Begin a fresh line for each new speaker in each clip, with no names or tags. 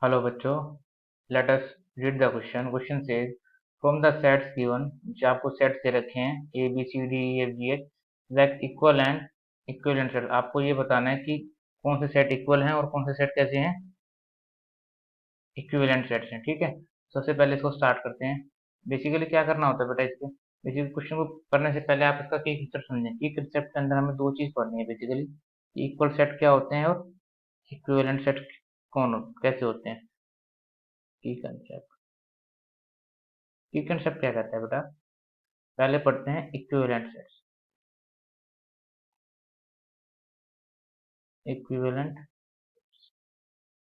Hello बच्चों, let us read the question. Question says from the sets given, जो आपको sets दे रखे हैं A B C D E F G H, select equal and equivalent set. आपको ये बताना है कि कौन से सेट इक्वल हैं और कौन से सेट कैसे हैं, इक्विवेलेंट सेट्स हैं. ठीक है, सबसे पहले इसको स्टार्ट करते हैं. बेसिकली क्या करना होता है बेटा, इसके बेसिकली क्वेश्चन को करने से पहले आप इसका की कंसेप्ट समझें. की कंसेप्ट के अंदर हमें दो चीज पढ़नी है बेसिकली, इक्वल सेट क्या होते हैं और इक्विवेलेंट सेट कैसे होते हैं. की कंसेप्ट की कंसेप्ट क्या कहता है बेटा, पहले पढ़ते हैं equivalent sets. Equivalent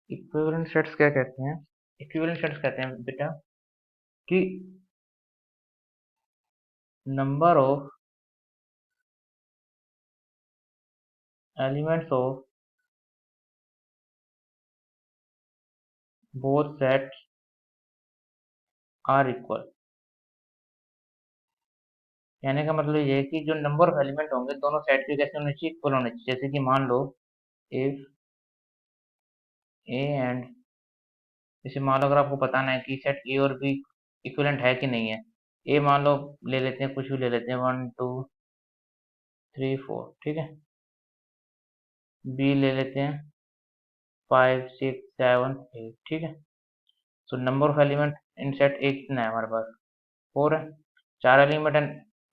equivalent sets क्या कहते हैं, इक्विवेलेंट सेट्स कहते हैं बेटा कि number of elements of both sets are equal. कहने का मतलब ये है कि जो नंबर ऑफ एलिमेंट होंगे दोनों सेट के कैसे होने चाहिए, इक्वल होने चाहिए. जैसे कि मान लो इफ ए एंड, जैसे मान लो अगर आपको बताना है कि सेट ए और बी इक्विवेलेंट है कि नहीं है. ए मान लो ले लेते हैं, कुछ भी ले लेते हैं, 1 2 3 4. ठीक है, बी ले लेते हैं 5 6 7 8. ठीक है, तो number of element in set ए कितना है हमारे पास, 4 है. चार एलिमेंट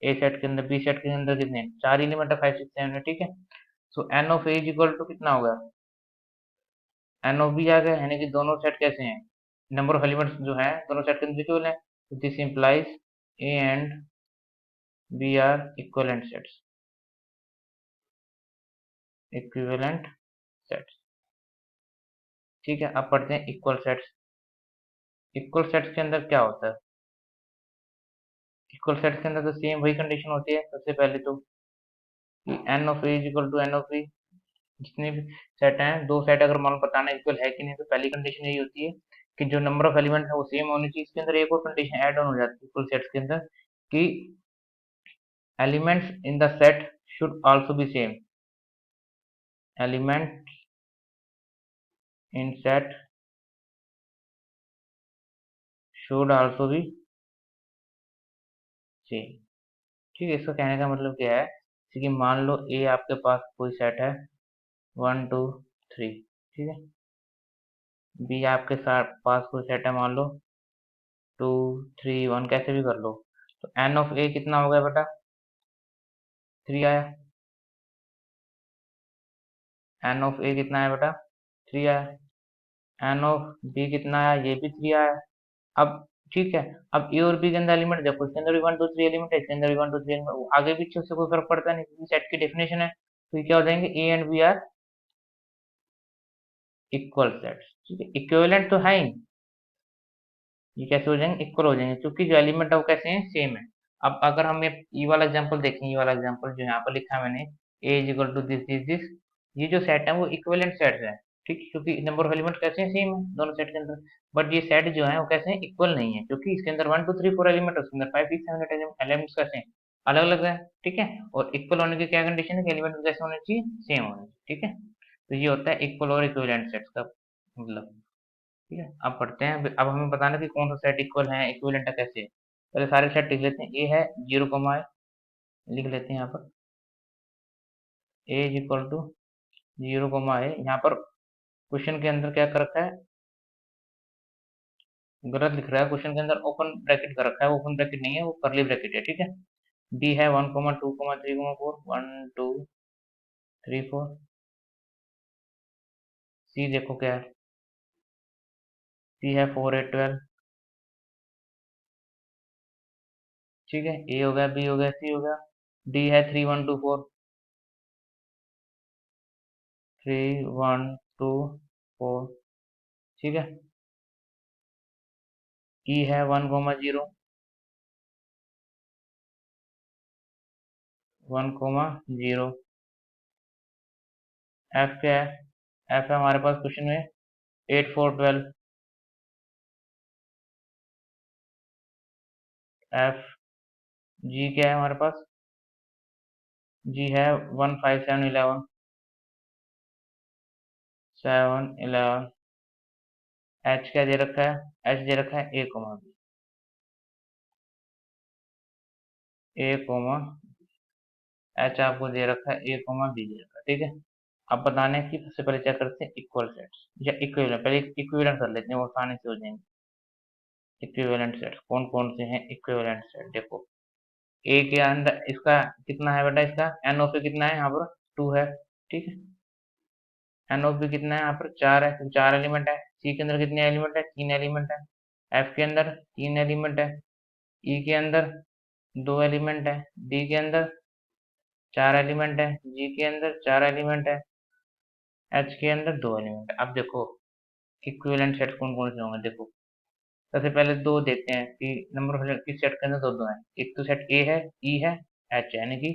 ए सेट के अंदर, बी सेट के अंदर कितने हैं, चार एलिमेंट है, 5 6 7 है. ठीक है, so n of A is equal to कितना होगा, एन ऑफ बी आ गया. यानी कि दोनों सेट कैसे हैं, नंबर ऑफ एलिमेंट्स जो है दोनों सेट के अंदर इक्वल है. This implies A and B are equivalent sets. Equivalent sets. ठीक है, अब पढ़ते हैं इक्वल सेट्स. इक्वल सेट्स के अंदर क्या होता है, इक्वल सेट्स के अंदर तो सेम वही कंडीशन होती है. सबसे पहले तो कि N of A is equal to N of B. जितने भी सेट हैं, दो सेट अगर मान लो बताना इक्वल है कि नहीं, तो पहली कंडीशन यही होती है कि जो नंबर ऑफ एलिमेंट है वो सेम होनी चाहिए. इसके अंदर एक और कंडीशन ऐड ऑन हो जाती है इक्वल सेट्स के अंदर, कि elements in the set should also be same. Element in set should also be same. ठीक है, इसका कहने का मतलब क्या है, जैसे कि मान लो ए आपके पास कोई सेट है 1 2 3. ठीक है, बी आपके साथ पास कोई सेट है मान लो 2 3 1, कैसे भी कर लो. तो एन ऑफ ए कितना हो गया बेटा, 3 आया. एन ऑफ ए कितना है बेटा, 3 आया. एन ऑफ बी कितना आया, ये भी 3 आया. अब ठीक है, अब ए और बी के अंदर एलिमेंट देखो, इसके अंदर भी 1 2 3 एलिमेंट है, इसके अंदर भी 1 2 3 एलिमेंट, आगे पीछे उससे कोई फर्क पड़ता नहीं क्योंकि सेट की डेफिनेशन है. तो ये क्या हो जाएंगे, A and B are equal sets. ठीक है, इक्विवेलेंट तो है ही, ये कैसे हो जाएंगे, इक्वल हो जाएंगे, क्योंकि जो एलिमेंट है वो कैसे हैं, सेम है. अब अगर हम ये वाला एग्जांपल देखें, ये वाला एग्जांपल जो यहाँ पर लिखा है मैंने, A is equal to this this this, ये जो सेट है वो इक्विवेलेंट सेट है. ठीक है, क्योंकि नंबर ऑफ एलिमेंट कैसे हैं, सेम है दोनों सेट के अंदर. बट ये सेट जो है वो कैसे हैं, इक्वल नहीं है, क्योंकि इसके अंदर 1 2 3 4 एलिमेंट है, उसके अंदर 5 6 7 8 एलिमेंट्स कैसे हैं, अलग अलग है. ठीक है, और इक्वल होने की क्या कंडीशन है कि एलिमेंट कैसे होने चाहिए, सेम होने चाहिए. ठीक है, तो ये होता है इक्वल और इक्विवेलेंट सेट्स का मतलब. ठीक है, अब पढ़ते हैं. अब हमें बताना कि कौन सा सेट इक्वल है, इक्विवेलेंट है कैसे. पहले सारे सेट लिख लेते हैं. ए है 0 लिख लेते हैं यहाँ पर, ए इज इक्वल टू 0 है. यहाँ पर क्वेश्चन के अंदर क्या कर रखा है, गलत लिख रहा है. क्वेश्चन के अंदर ओपन ब्रैकेट कर रखा है, ओपन ब्रैकेट नहीं है, वो कर्ली ब्रैकेट है. ठीक है, डी है 1 2 3 4, 1 2 3 4. सी देखो क्या है, सी है 4 8 12. ठीक है, ए हो गया, बी हो गया, सी हो गया. डी है 3 1 2 4, 3 1 2 4. ठीक है, ई है 1 0 1 0. एफ क्या है, एफ है हमारे पास क्वेश्चन में 8 4 12. एफ. जी क्या है हमारे पास, जी है 1 5 7 11. 7 11. एच क्या दे रखा है, एच दे रखा है ए कोमा बी, ए कोमा एच आपको दे रखा है, ए कोमा बी दे रखा है, ठीक है। अब बताने की सबसे पहले क्या करते हैं, इक्वल सेट्स या इक्विवेलेंट, पहले इक्विवेलेंट कर लेते हैं, वो आसानी से हो जाएंगे। इक्विवेलेंट सेट्स कौन कौन से हैं, इक्विवेलेंट सेट देखो, ए के अंदर इसका कितना है बेटा, इसका एन ऑफ ए कितना है यहाँ पर, 2 है, ठीक है। एन ऑफ बी कितना है यहाँ पर, 4 है, तो 4 एलिमेंट है। सी के अंदर कितने एलिमेंट है, 3 एलिमेंट है। एफ के अंदर 3 एलिमेंट है। ई के अंदर 2 एलिमेंट है। डी के अंदर 4 एलिमेंट है। जी के अंदर 4 एलिमेंट है। एच के अंदर 2 एलिमेंट है। अब देखो इक्विवेलेंट सेट कौन कौन से होंगे, देखो सबसे पहले दो देखते हैं कि नंबर ऑफ किस सेट के अंदर दो दो हैं। एक तो सेट ए है, ई है, एच यानी कि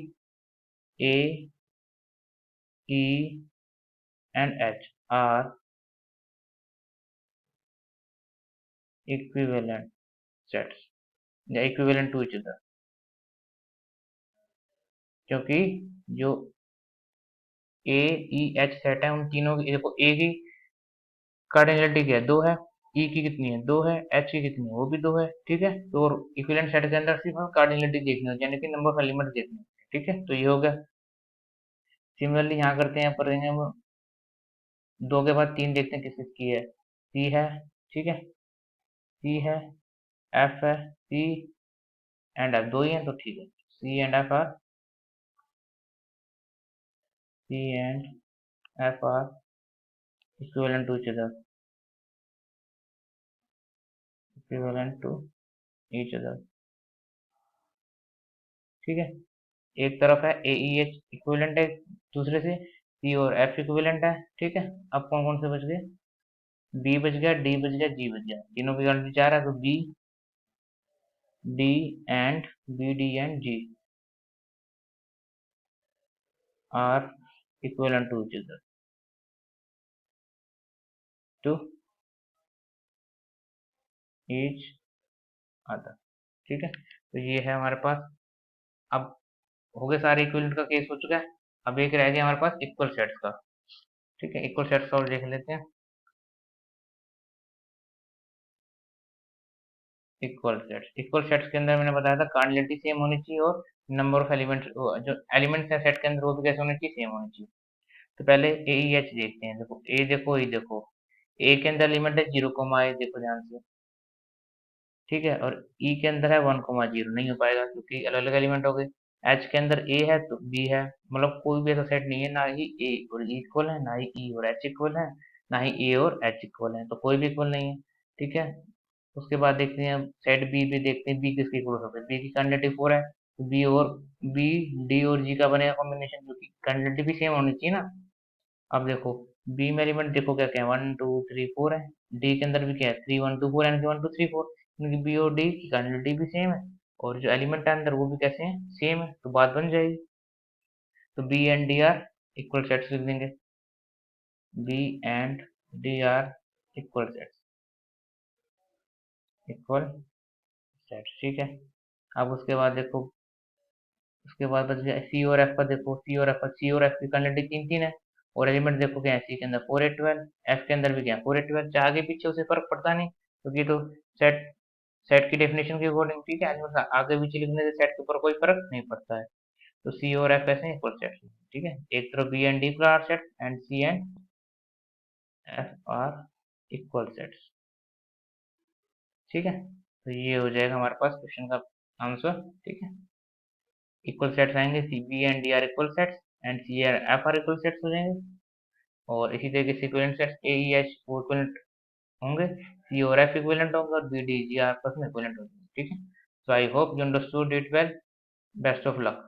A, E and H are equivalent sets या इक्विवेलेंट टू ईच अदर, क्योंकि जो ए, ई, एच सेट है, उन तीनों की देखो, ए की कार्डिनलिटी क्या है, 2 है। ई की कितनी है, 2 है। एच की कितनी है, वो भी 2 है, ठीक है। तो इक्विवेलेंट सेट के अंदर सिर्फ हम कार्डिनलिटी देखनी होती है, यानी कि नंबर ऑफ एलिमेंट देखने होते हैं, ठीक है। तो ये हो गया। सिमिलरली यहाँ करते हैं, यहाँ पर रहेंगे हम 2 के बाद 3 देखते हैं किस किसकी है। सी है, ठीक है, सी है, एफ है, सी एंड एफ दो ही हैं तो ठीक है। C and F are, C and F are equivalent to each other, equivalent to each other, ठीक है। एक तरफ है ए ई एच इक्विवेलेंट है दूसरे से, सी और एफ इक्विवेलेंट है, ठीक है। अब कौन कौन से बच गए, बी बच गया, डी बच गया, जी बच गया। तीनों की क्वांटिटी 4 है, तो B, D and B D and G are equivalent to each other, to each other, ठीक है। तो ये है हमारे पास। अब हो गए सारे इक्विवेलेंट का केस हो चुका है। अब एक रह गया हमारे पास इक्वल सेट्स का, ठीक है। इक्वल सेट्स का और देख लेते हैं। इक्वल सेट्स के अंदर मैंने बताया था कार्डिनलिटी सेम होनी चाहिए और नंबर ऑफ एलिमेंट्स, जो एलिमेंट्स है सेट के अंदर वो भी कैसे होने चाहिए, सेम होनी चाहिए। तो पहले ए ई एच देखते हैं, देखो ए देखो, ई देखो। ए के अंदर एलिमेंट है 0, देखो ध्यान से, ठीक है। और ई के अंदर है 1, 0 नहीं हो पाएगा क्योंकि अलग अलग एलिमेंट हो गए। एच के अंदर ए है तो बी है, मतलब कोई भी ऐसा सेट नहीं है, ना ही ए और ई इक्वल है, ना ही ई और एच इक्वल है, ना ही ए और एच इक्वल है, तो कोई भी इक्वल नहीं है, ठीक है। उसके बाद देखते हैं सेट बी भी देखते हैं, बी किसके इक्वल हो सकता है, बी की कैंडिडेट 4 है, तो बी और बी, डी और जी का बनेगा कॉम्बिनेशन, जो कि कैंडिडेट भी सेम होनी चाहिए ना। अब देखो बी में एलिमेंट देखो क्या क्या है, 1 2 3 4 है। डी के अंदर भी क्या है, 3 1 2 4, यानी कि 1 2 3 4, क्योंकि बी और डी की कैंडिडेट भी सेम है और जो एलिमेंट है अंदर वो भी कैसे हैं, सेम है, तो बात बन जाएगी। तो B and D are equal sets लिख देंगे, B and D are equal sets, equal sets, ठीक है। अब उसके बाद देखो, उसके बाद बच गया सी और एफ का, देखो सी और एफ का, सी और एफ की कैंडिडेट 3 3 है और एलिमेंट देखो क्या है, सी के अंदर 4 8 12, एफ के अंदर भी क्या है 4 8 12, चाहे आगे पीछे उसे फर्क पड़ता नहीं क्योंकि तो सेट सेट की डेफिनेशन के अकॉर्डिंग, ठीक है। आगे पीछे लिखने से सेट के ऊपर कोई फर्क नहीं पड़ता है। तो सी और एफ ऐसे इक्वल सेट, ठीक है। एक तरफ B and D are set and C and F are equal sets, ठीक है। तो ये हो जाएगा हमारे पास क्वेश्चन का आंसर, ठीक है। इक्वल सेट्स आएंगे, C B and D are equal sets and C are F are equal sets हो जाएंगे। और इसी तरीके से equivalent sets A E H वो इक्विवेलेंट होंगे, सी और एफ इक्विवेलेंट होंगे और बी डी जी आर आपस में इक्विवेलेंट होंगे, ठीक है। So I hope you understood it well. Best of luck.